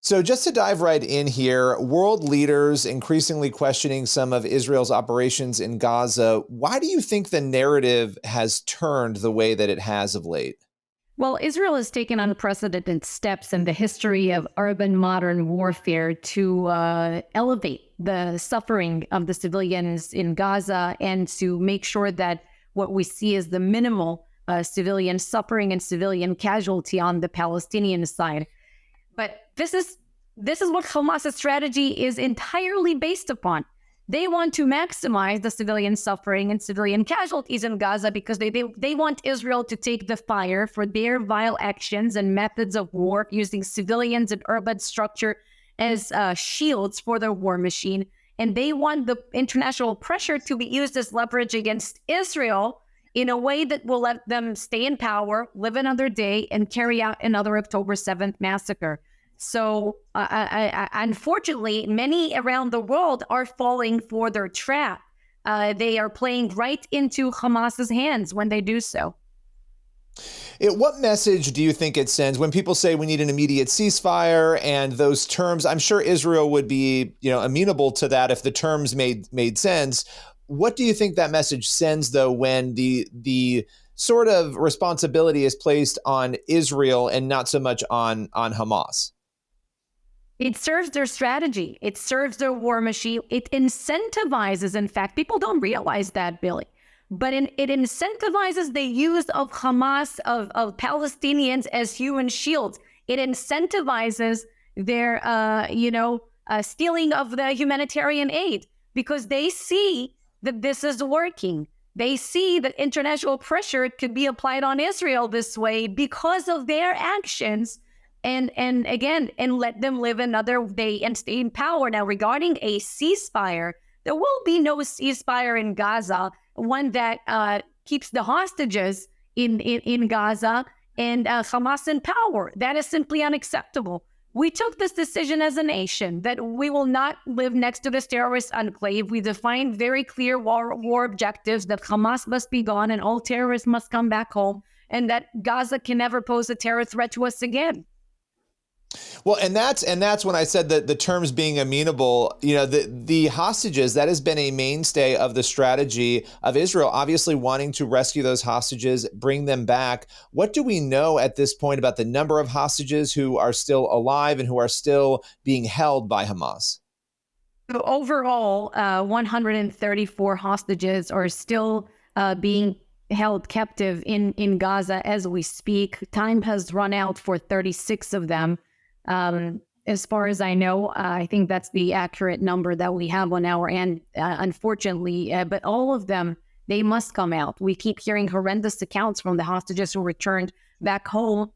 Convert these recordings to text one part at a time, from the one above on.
So just to dive right in here, world leaders increasingly questioning some of Israel's operations in Gaza. Why do you think the narrative has turned the way that it has of late? Well, Israel has taken unprecedented steps in the history of urban modern warfare to elevate the suffering of the civilians in Gaza and to make sure that what we see is the minimal civilian suffering and civilian casualty on the Palestinian side. But this is what Hamas's strategy is entirely based upon. They want to maximize the civilian suffering and civilian casualties in Gaza because they want Israel to take the fire for their vile actions and methods of war, using civilians and urban structure as shields for their war machine. And they want the international pressure to be used as leverage against Israel in a way that will let them stay in power, live another day, and carry out another October 7th massacre. So unfortunately, many around the world are falling for their trap. They are playing right into Hamas's hands when they do so. What message do you think it sends when people say we need an immediate ceasefire and those terms? I'm sure Israel would be, amenable to that if the terms made sense. What do you think that message sends, though, when the sort of responsibility is placed on Israel and not so much on Hamas? It serves their strategy. It serves their war machine. It incentivizes, in fact, people don't realize that, Billy, but it incentivizes the use of Hamas, of Palestinians as human shields. It incentivizes their, stealing of the humanitarian aid because they see that this is working. They see that international pressure could be applied on Israel this way because of their actions. And let them live another day and stay in power. Now, regarding a ceasefire, there will be no ceasefire in Gaza, one that keeps the hostages in Gaza and Hamas in power. That is simply unacceptable. We took this decision as a nation that we will not live next to this terrorist enclave. We defined very clear war objectives that Hamas must be gone and all terrorists must come back home, and that Gaza can never pose a terror threat to us again. Well, and that's when I said that the terms being amenable, the hostages, that has been a mainstay of the strategy of Israel, obviously wanting to rescue those hostages, bring them back. What do we know at this point about the number of hostages who are still alive and who are still being held by Hamas? So overall, 134 hostages are still being held captive in Gaza as we speak. Time has run out for 36 of them. As far as I know, I think that's the accurate number that we have on our end, unfortunately. But all of them, they must come out. We keep hearing horrendous accounts from the hostages who returned back home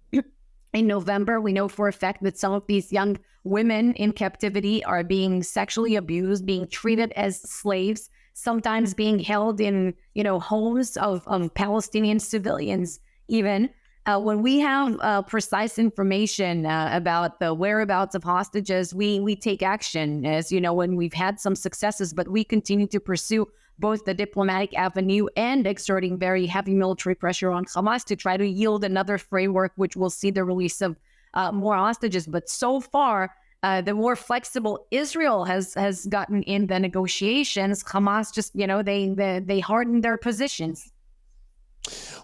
in November. We know for a fact that some of these young women in captivity are being sexually abused, being treated as slaves, sometimes being held in, homes of Palestinian civilians even. When we have precise information about the whereabouts of hostages, we take action, as you know, when we've had some successes, but we continue to pursue both the diplomatic avenue and exerting very heavy military pressure on Hamas to try to yield another framework which will see the release of more hostages. But so far, the more flexible Israel has gotten in the negotiations, Hamas just, they hardened their positions.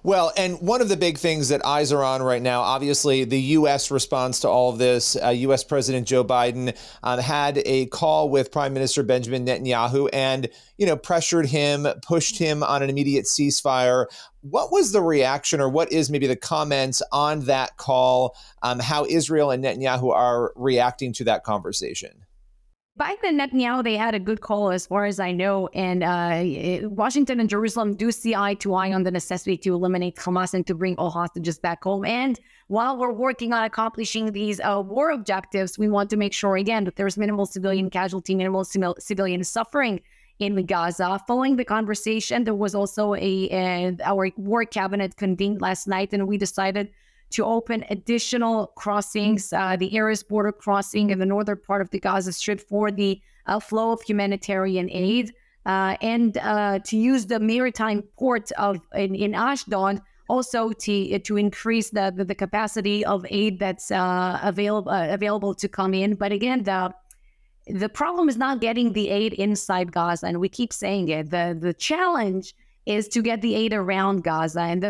Well, and one of the big things that eyes are on right now, obviously, the U.S. response to all of this. U.S. President Joe Biden had a call with Prime Minister Benjamin Netanyahu and, pressured him, pushed him on an immediate ceasefire. What was the reaction, or what is maybe the comments on that call, how Israel and Netanyahu are reacting to that conversation? Biden and Netanyahu, they had a good call as far as I know, and Washington and Jerusalem do see eye to eye on the necessity to eliminate Hamas and to bring all hostages back home. And while we're working on accomplishing these war objectives, we want to make sure, again, that there's minimal civilian casualty, minimal civilian suffering in Gaza. Following the conversation, there was also our war cabinet convened last night, and we decided to open additional crossings, the Erez border crossing in the northern part of the Gaza Strip for the flow of humanitarian aid, and to use the maritime port in Ashdod also to increase the capacity of aid that's available to come in. But again, the problem is not getting the aid inside Gaza, and we keep saying it. The challenge is to get the aid around Gaza, and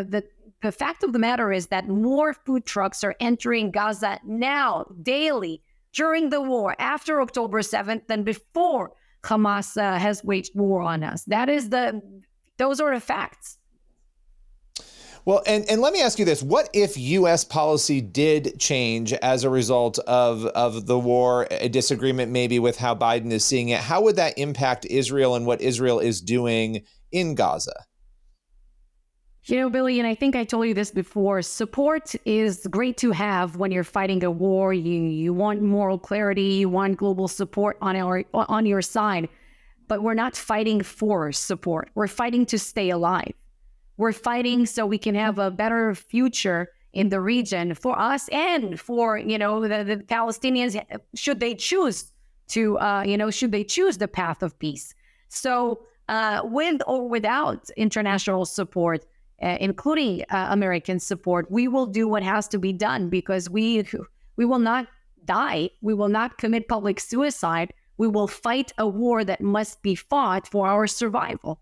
the fact of the matter is that more food trucks are entering Gaza now, daily, during the war, after October 7th, than before Hamas has waged war on us. Those are the facts. Well, and let me ask you this. What if U.S. policy did change as a result of the war, a disagreement maybe with how Biden is seeing it? How would that impact Israel and what Israel is doing in Gaza? Billy, and I think I told you this before, support is great to have when you're fighting a war. You want moral clarity, you want global support on your side, but we're not fighting for support. We're fighting to stay alive. We're fighting so we can have a better future in the region for us and for, the Palestinians, should they choose the path of peace. So with or without international support, including American support, we will do what has to be done, because we will not die. We will not commit public suicide. We will fight a war that must be fought for our survival.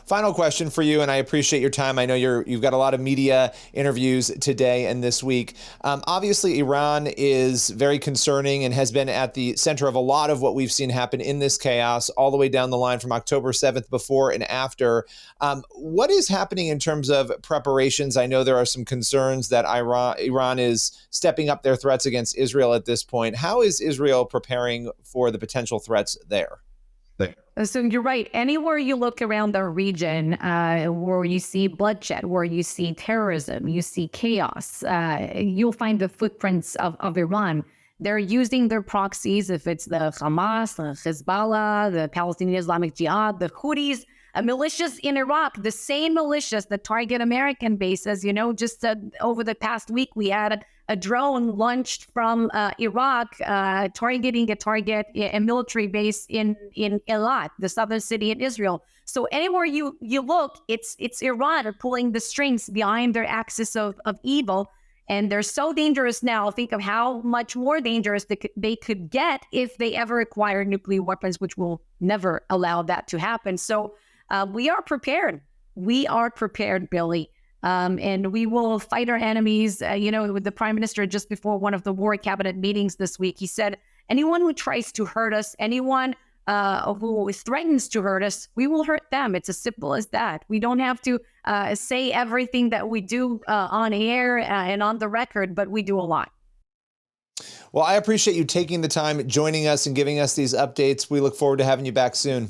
Final question for you, and I appreciate your time. I know you've got a lot of media interviews today and this week. Obviously, Iran is very concerning and has been at the center of a lot of what we've seen happen in this chaos all the way down the line from October 7th, before and after. What is happening in terms of preparations? I know there are some concerns that Iran is stepping up their threats against Israel at this point. How is Israel preparing for the potential threats there? So you're right. Anywhere you look around the region, where you see bloodshed, where you see terrorism, you see chaos, you'll find the footprints of Iran. They're using their proxies, if it's the Hamas, the Hezbollah, the Palestinian Islamic Jihad, the Houthis, militias in Iraq, the same militias that target American bases. Just over the past week, we had a drone launched from Iraq targeting a military base in Eilat, the southern city in Israel. So anywhere you look, it's Iran pulling the strings behind their axis of evil. And they're so dangerous now. Think of how much more dangerous they could get if they ever acquire nuclear weapons, which will never allow that to happen. So we are prepared. We are prepared, Billy. And we will fight our enemies. With the prime minister just before one of the war cabinet meetings this week, he said, anyone who tries to hurt us, anyone who threatens to hurt us, we will hurt them. It's as simple as that. We don't have to say everything that we do on air and on the record, but we do a lot. Well, I appreciate you taking the time, joining us and giving us these updates. We look forward to having you back soon.